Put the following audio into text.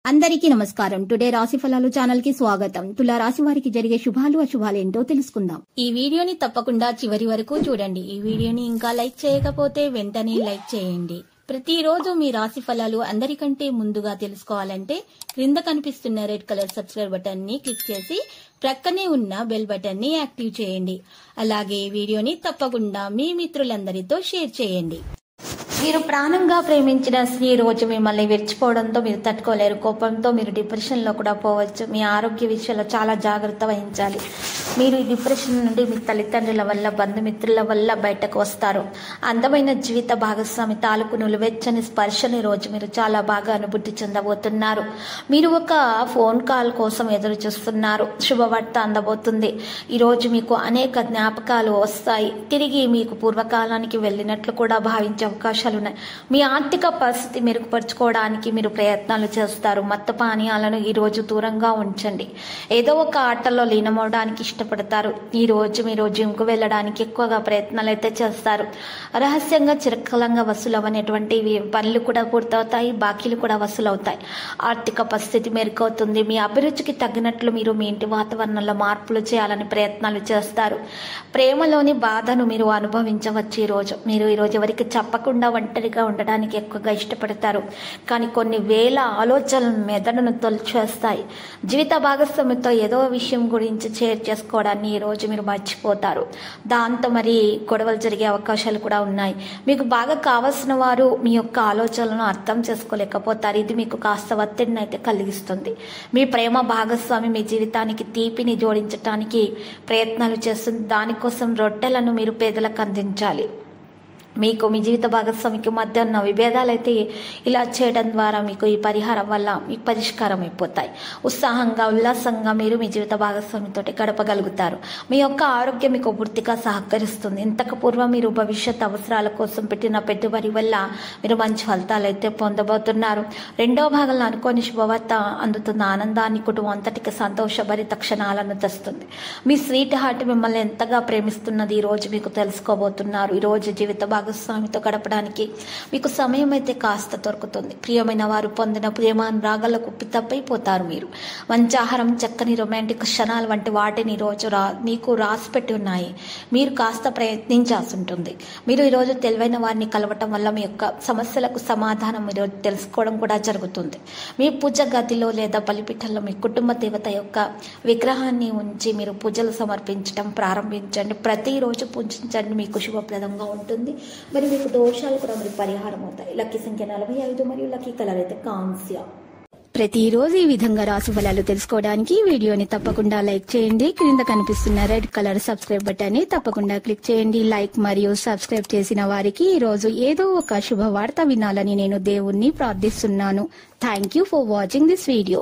అందరికీ నమస్కారం. టుడే రాశి ఫలాలు ఛానల్ కి స్వాగతం. తులా రాశి వారికి జరిగే శుభాలు అశుభాలు ఏంటో తెలుసుకుందాం. ఈ వీడియోని తప్పకుండా చివరి వరకు చూడండి. ఈ వీడియోని ఇంకా లైక్ చేయకపోతే వెంటనే లైక్ చేయండి. ప్రతిరోజు మీ రాశి ఫలాలు అందరికంటే ముందుగా తెలుసుకోవాలంటే క్రింద కనిపిస్తున్న రెడ్ కలర్ సబ్స్క్రైబ్ బటన్ ని క్లిక్ చేసి ప్రక్కనే ఉన్న బెల్ బటన్ ని యాక్టివ్ చేయండి. అలాగే వీడియోని తప్పకుండా మీ మిత్రులందరితో షేర్ చేయండి. మీరు ప్రాణంగా ప్రేమించిన స్త్రీ రోజు మిమ్మల్ని విడిచిపోవడంతో మీరు తట్టుకోలేరు. కోపంతో మీరు డిప్రెషన్లో కూడా పోవచ్చు. మీ ఆరోగ్య విషయంలో చాలా జాగ్రత్త వహించాలి. మీరు ఈ డిప్రెషన్ నుండి మీ తల్లిదండ్రుల వల్ల బంధుమిత్రుల వల్ల బయటకు వస్తారు. అందమైన జీవిత భాగస్వామి తాలూకు నులివెచ్చని స్పర్శని రోజు మీరు చాలా బాగా అనుభూతి చెందబోతున్నారు. మీరు ఒక ఫోన్ కాల్ కోసం ఎదురు చూస్తున్నారు. శుభవార్త అందబోతుంది. ఈరోజు మీకు అనేక జ్ఞాపకాలు వస్తాయి. తిరిగి మీకు పూర్వకాలానికి వెళ్ళినట్లు కూడా భావించే అవకాశాలు ఉన్నాయి. మీ ఆర్థిక పరిస్థితి మెరుగుపరుచుకోవడానికి మీరు ప్రయత్నాలు చేస్తారు. మత్తు పానీయాలను ఈ రోజు దూరంగా ఉంచండి. ఏదో ఒక ఆటలో లీనమవడానికి ఇష్టపడతారు. ఈ రోజు మీరు జిమ్కు వెళ్ళడానికి ఎక్కువగా ప్రయత్నాలు అయితే చేస్తారు. రహస్యంగా చిరకాలంగా వసూలవనేటువంటి పనులు కూడా పూర్తవుతాయి. బాకీలు కూడా వసూలవుతాయి. ఆర్థిక పరిస్థితి మెరుగవుతుంది. మీ అభిరుచికి తగినట్లు మీరు మీ ఇంటి వాతావరణంలో మార్పులు చేయాలని ప్రయత్నాలు చేస్తారు. ప్రేమలోని బాధను మీరు అనుభవించవచ్చు. మీరు ఈరోజు ఎవరికి చెప్పకుండా ఒంటరిగా ఉండడానికి ఎక్కువగా ఇష్టపడతారు. కానీ కొన్ని వేల ఆలోచనలు మెదడును తొలిచేస్తాయి. జీవిత భాగస్వామితో ఏదో విషయం గురించి షేర్ చేసుకోవడాన్ని ఈ రోజు మీరు మర్చిపోతారు. దాంతో మరి గొడవలు జరిగే అవకాశాలు కూడా ఉన్నాయి. మీకు బాగా కావాల్సిన వారు మీ యొక్క ఆలోచనలను అర్థం చేసుకోలేకపోతారు. ఇది మీకు కాస్త ఒత్తిడిని అయితే కలిగిస్తుంది. మీ ప్రేమ భాగస్వామి మీ జీవితానికి తీపిని జోడించడానికి ప్రయత్నాలు చేస్తుంది. దానికోసం రొట్టెలను మీరు పేదలకు అందించాలి. మీకు మీ జీవిత భాగస్వామికి మధ్య ఉన్న విభేదాలు అయితే ఇలా చేయడం ద్వారా మీకు ఈ పరిహారం వల్ల మీకు పరిష్కారం అయిపోతాయి. ఉత్సాహంగా ఉల్లాసంగా మీరు మీ జీవిత భాగస్వామితో గడపగలుగుతారు. మీ యొక్క ఆరోగ్యం మీకు పూర్తిగా సహకరిస్తుంది. ఇంతకు పూర్వం మీరు భవిష్యత్ అవసరాల కోసం పెట్టిన పెట్టుబడి వల్ల మీరు మంచి ఫలితాలు అయితే పొందబోతున్నారు. రెండవ భాగంలో అనుకోని శుభవార్త అందుతున్న ఆనందాన్ని కుటుంబం అంతటికి సంతోషభరిత క్షణాలను తెస్తుంది. మీ స్వీట్ హార్ట్ మిమ్మల్ని ఎంతగా ప్రేమిస్తున్నది ఈ రోజు మీకు తెలుసుకోబోతున్నారు. ఈ రోజు జీవిత భాగస్వామితో గడపడానికి మీకు సమయం అయితే కాస్త దొరుకుతుంది. ప్రియమైన వారు పొందిన ప్రేమానురాగాలకు పితప్పైపోతారు. మీరు మంచి ఆహారం, చక్కని రొమాంటిక్ క్షణాలు వంటి వాటిని రోజు మీకు రాసిపెట్టి ఉన్నాయి. మీరు కాస్త ప్రయత్నించాల్సి ఉంటుంది. మీరు ఈరోజు తెలివైన వారిని కలవటం వల్ల మీ యొక్క సమస్యలకు సమాధానం మీరు తెలుసుకోవడం కూడా జరుగుతుంది. మీ పూజ గదిలో లేదా బలిపీఠంలో మీ కుటుంబ దేవత యొక్క విగ్రహాన్ని ఉంచి మీరు పూజలు సమర్పించడం ప్రారంభించండి. ప్రతిరోజు పూజించండి. మీకు శుభప్రదంగా ఉంటుంది. మరి మీకు దోషాలు కూడా మరి పరిహారం అవుతాయి. లక్కీ సంఖ్య 45 మరియు లక్కీ కలర్ అయితే కాంస్య. ప్రతిరోజు ఈ విధంగా రాశి ఫలాలు తెలుసుకోవడానికి వీడియోని తప్పకుండా లైక్ చేయండి. క్రింద కనిపిస్తున్న రెడ్ కలర్ సబ్స్క్రైబ్ బటన్ ని తప్పకుండా క్లిక్ చేయండి. లైక్ మరియు సబ్స్క్రైబ్ చేసిన వారికి ఈ రోజు ఏదో ఒక శుభవార్త వినాలని నేను దేవుణ్ణి ప్రార్థిస్తున్నాను. Thank you for watching this video.